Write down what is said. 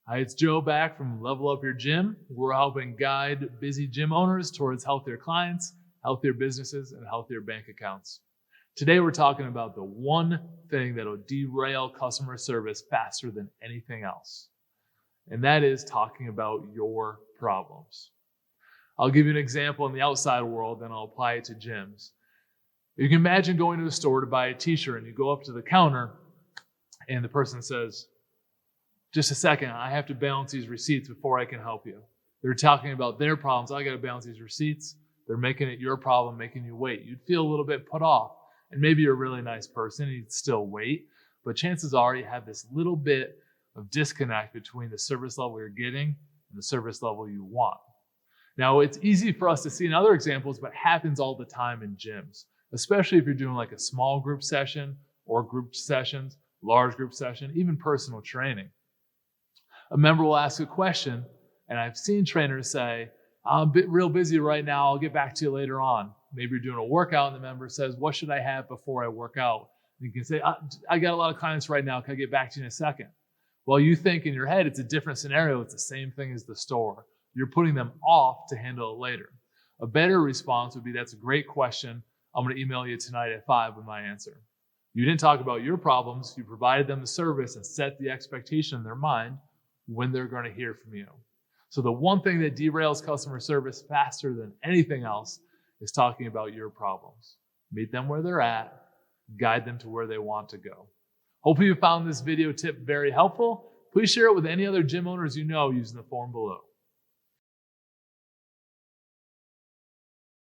Hi, it's Joe back from Level Up Your Gym. We're helping guide busy gym owners towards healthier clients, healthier businesses, and healthier bank accounts. Today, we're talking about the one thing that'll derail customer service faster than anything else, and that is talking about your problems. I'll give you an example in the outside world, then I'll apply it to gyms. You can imagine going to a store to buy a t-shirt, and you go up to the counter, and the person says, "Just a second, I have to balance these receipts before I can help you." They're talking about their problems. I got to balance these receipts. They're making it your problem, making you wait. You'd feel a little bit put off. And maybe you're a really nice person and you'd still wait. But chances are you have this little bit of disconnect between the service level you're getting and the service level you want. Now, it's easy for us to see in other examples, but happens all the time in gyms, especially if you're doing like a small group session or group sessions, large group session, even personal training. A member will ask a question, and I've seen trainers say, "I'm real busy right now, I'll get back to you later on." Maybe you're doing a workout and the member says, "What should I have before I work out?" And you can say, "I got a lot of clients right now, can I get back to you in a second?" Well, you think in your head it's a different scenario, it's the same thing as the store. You're putting them off to handle it later. A better response would be, "That's a great question, I'm going to email you tonight at 5 with my answer." You didn't talk about your problems, you provided them the service and set the expectation in their mind when they're going to hear from you. So the one thing that derails customer service faster than anything else is talking about your problems. Meet them where they're at, guide them to where they want to go. Hopefully you found this video tip very helpful. Please share it with any other gym owners you know using the form below.